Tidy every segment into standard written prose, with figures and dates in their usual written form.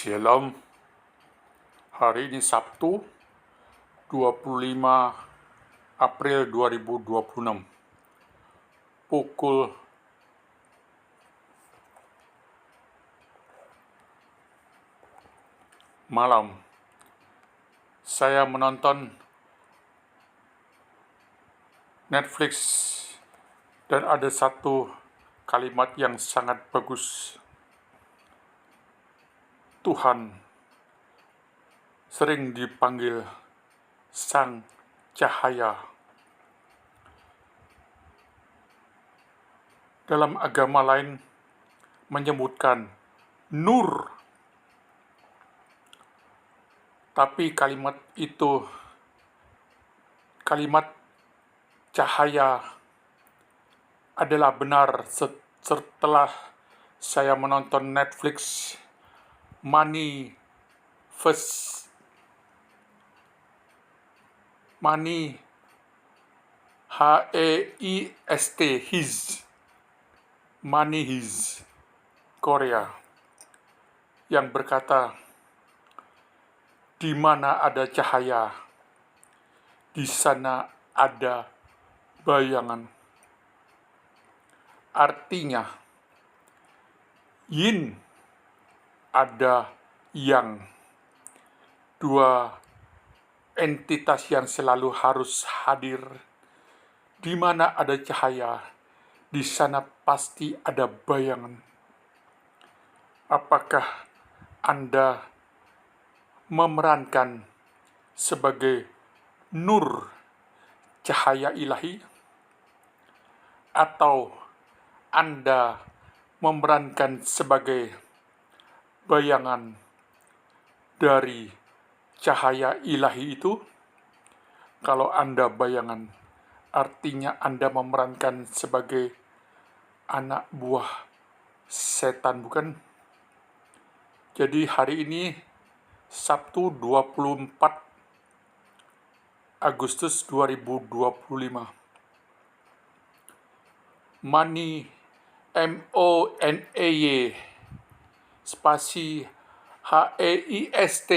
Shalom, hari ini Sabtu 25 April 2026 pukul malam. Saya menonton Netflix dan ada satu kalimat yang sangat bagus. Tuhan sering dipanggil Sang Cahaya. Dalam agama lain menyebutkan Nur, tapi kalimat itu, kalimat cahaya adalah benar setelah saya menonton Netflix Heist, Money Heist Korea, yang berkata, di mana ada cahaya, di sana ada bayangan. Artinya, yin ada yang, dua entitas yang selalu harus hadir. Di mana ada cahaya, di sana pasti ada bayangan. Apakah Anda memerankan sebagai nur, cahaya ilahi, atau Anda memerankan sebagai bayangan dari cahaya ilahi itu? Kalau Anda bayangan, artinya Anda memerankan sebagai anak buah setan, bukan? Jadi hari ini Sabtu 24 Agustus 2025. Money, MONEY spasi HEIST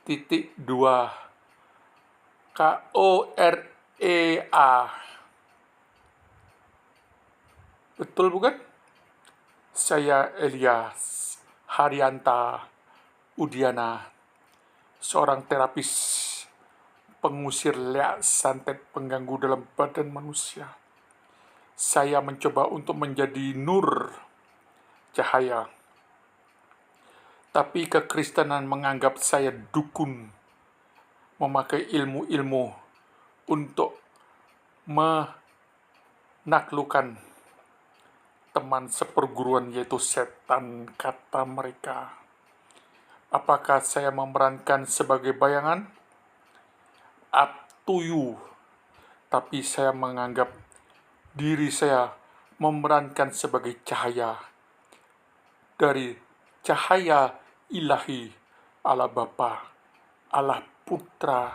titik 2 KOREA. Betul bukan? Saya Elias Haryanta Udiana, seorang terapis pengusir leak santet pengganggu dalam badan manusia. Saya mencoba untuk menjadi nur, cahaya. Tapi kekristenan menganggap saya dukun, memakai ilmu-ilmu untuk menaklukkan teman seperguruan, yaitu setan, kata mereka. Apakah saya memerankan sebagai bayangan? Up to you. Tapi saya menganggap diri saya memerankan sebagai cahaya dari cahaya ilahi Allah Bapa, Allah Putra,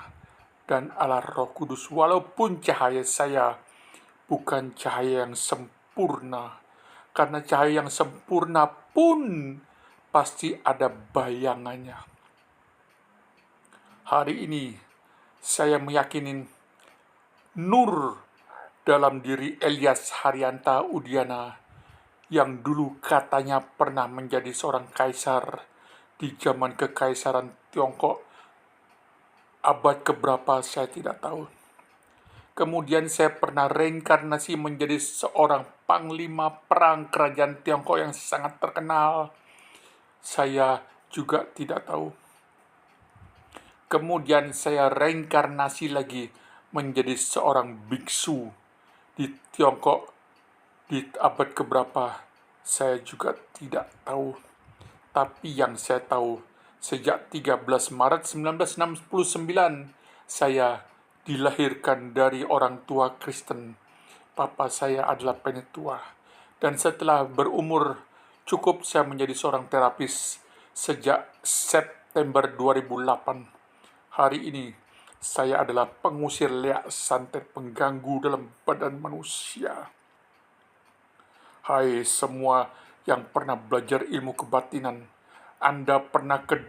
dan Allah Roh Kudus. Walaupun cahaya saya bukan cahaya yang sempurna, karena cahaya yang sempurna pun pasti ada bayangannya. Hari ini saya meyakini nur dalam diri Elias Haryanta Udiana, yang dulu katanya pernah menjadi seorang kaisar di zaman kekaisaran Tiongkok. Abad keberapa saya tidak tahu. Kemudian saya pernah reinkarnasi menjadi seorang panglima perang kerajaan Tiongkok yang sangat terkenal. Saya juga tidak tahu. Kemudian saya reinkarnasi lagi menjadi seorang biksu di Tiongkok di abad keberapa, saya juga tidak tahu. Tapi yang saya tahu, sejak 13 Maret 1969, saya dilahirkan dari orang tua Kristen. Papa saya adalah penetua. Dan setelah berumur cukup, saya menjadi seorang terapis sejak September 2008. Hari ini, saya adalah pengusir leak santet pengganggu dalam badan manusia. Hai semua yang pernah belajar ilmu kebatinan, Anda pernah ke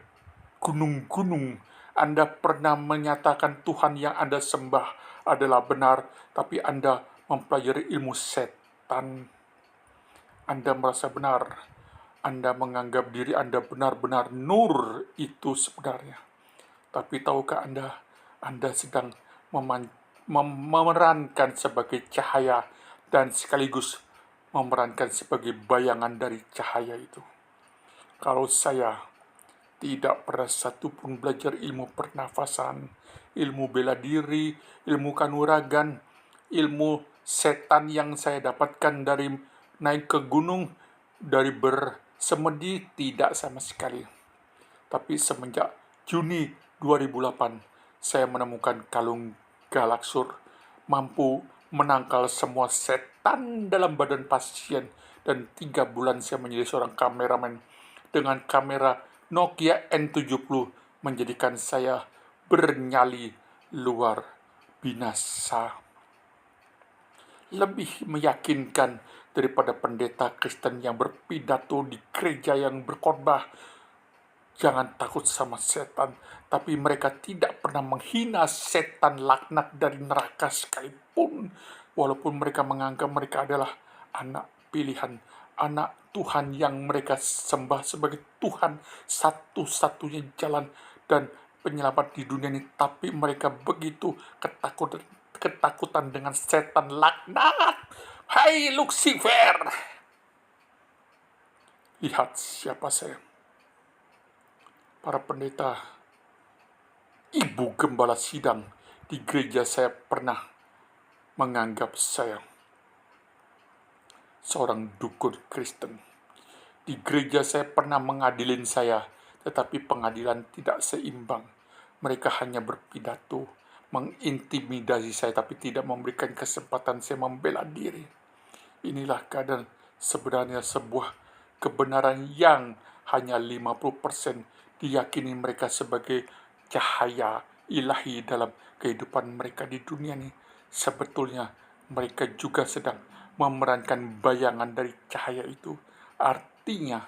gunung-gunung, Anda pernah menyatakan Tuhan yang Anda sembah adalah benar, tapi Anda mempelajari ilmu setan. Anda merasa benar, Anda menganggap diri Anda benar-benar nur itu sebenarnya. Tapi tahukah Anda sedang memerankan sebagai cahaya dan sekaligus memerankan sebagai bayangan dari cahaya itu. Kalau saya tidak pernah satupun belajar ilmu pernafasan, ilmu bela diri, ilmu kanuragan, ilmu setan yang saya dapatkan dari naik ke gunung, dari bersemedi, tidak sama sekali. Tapi semenjak Juni 2008, saya menemukan kalung Galaksur, mampu menangkal semua setan dalam badan pasien, dan 3 bulan saya menjadi seorang kameramen dengan kamera Nokia N70 menjadikan saya bernyali luar binasa. Lebih meyakinkan daripada pendeta Kristen yang berpidato di gereja yang berkhotbah, jangan takut sama setan, tapi mereka tidak pernah menghina setan laknat dari neraka sekalipun, walaupun mereka menganggap mereka adalah anak pilihan, anak Tuhan yang mereka sembah sebagai Tuhan satu-satunya jalan dan penyelamat di dunia ini, tapi mereka begitu ketakutan dengan setan laknat. Hai Lucifer, lihat siapa saya. Para pendeta, ibu gembala sidang di gereja saya pernah menganggap saya seorang dukun Kristen. Di gereja saya pernah mengadilin saya, tetapi pengadilan tidak seimbang. Mereka hanya berpidato, mengintimidasi saya, tapi tidak memberikan kesempatan saya membela diri. Inilah keadaan sebenarnya sebuah kebenaran yang hanya 50% diyakini mereka sebagai cahaya ilahi dalam kehidupan mereka di dunia ini. Sebetulnya mereka juga sedang memerankan bayangan dari cahaya itu. Artinya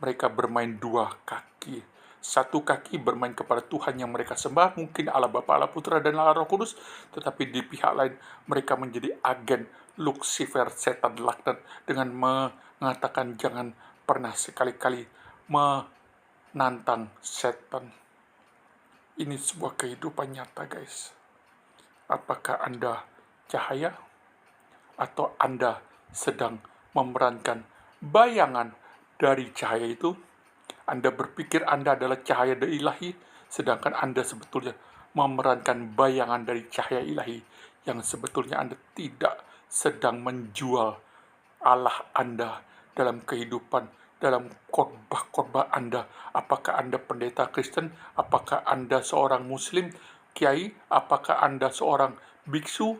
mereka bermain dua kaki. Satu kaki bermain kepada Tuhan yang mereka sembah, mungkin Allah Bapa, Allah Putra, dan Allah Roh Kudus, tetapi di pihak lain mereka menjadi agen Lucifer, setan laknat, dengan mengatakan jangan pernah sekali-kali menantang setan. Ini sebuah kehidupan nyata, guys. Apakah Anda cahaya atau Anda sedang memerankan bayangan dari cahaya itu? Anda berpikir Anda adalah cahaya dari ilahi, sedangkan Anda sebetulnya memerankan bayangan dari cahaya ilahi, yang sebetulnya Anda tidak sedang menjual Allah Anda dalam kehidupan, dalam khotbah-khotbah Anda. Apakah Anda pendeta Kristen? Apakah Anda seorang Muslim, kiai? Apakah Anda seorang biksu,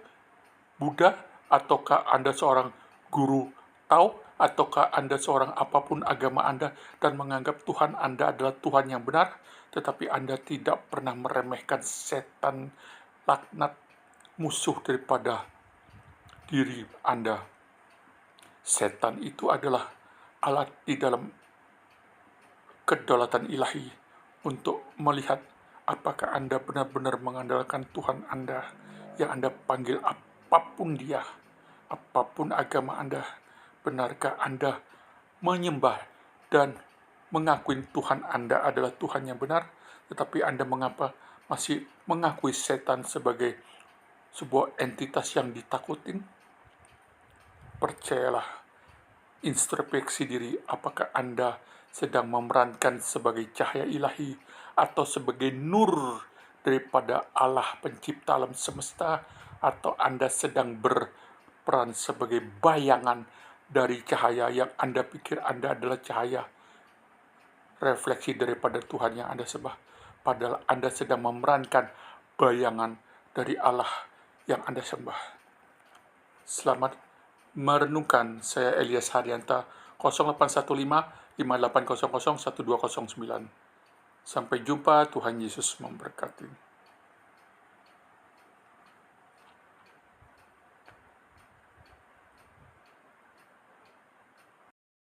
Buddha? Ataukah Anda seorang guru Tao? Ataukah Anda seorang apapun agama Anda dan menganggap Tuhan Anda adalah Tuhan yang benar, tetapi Anda tidak pernah meremehkan setan laknat, musuh daripada diri Anda. Setan itu adalah alat di dalam kedaulatan ilahi untuk melihat apakah Anda benar-benar mengandalkan Tuhan Anda yang Anda panggil apapun dia, apapun agama Anda. Benarkah Anda menyembah dan mengakui Tuhan Anda adalah Tuhan yang benar, tetapi Anda mengapa masih mengakui setan sebagai sebuah entitas yang ditakutin? Percayalah, introspeksi diri, apakah Anda sedang memerankan sebagai cahaya ilahi atau sebagai nur daripada Allah pencipta alam semesta, atau Anda sedang berperan sebagai bayangan dari cahaya yang Anda pikir Anda adalah cahaya, refleksi daripada Tuhan yang Anda sembah, padahal Anda sedang memerankan bayangan dari Allah yang Anda sembah. Selamat merenungkan. Saya Elias Hardianta, 0815 5800 1209. Sampai jumpa, Tuhan Yesus memberkati.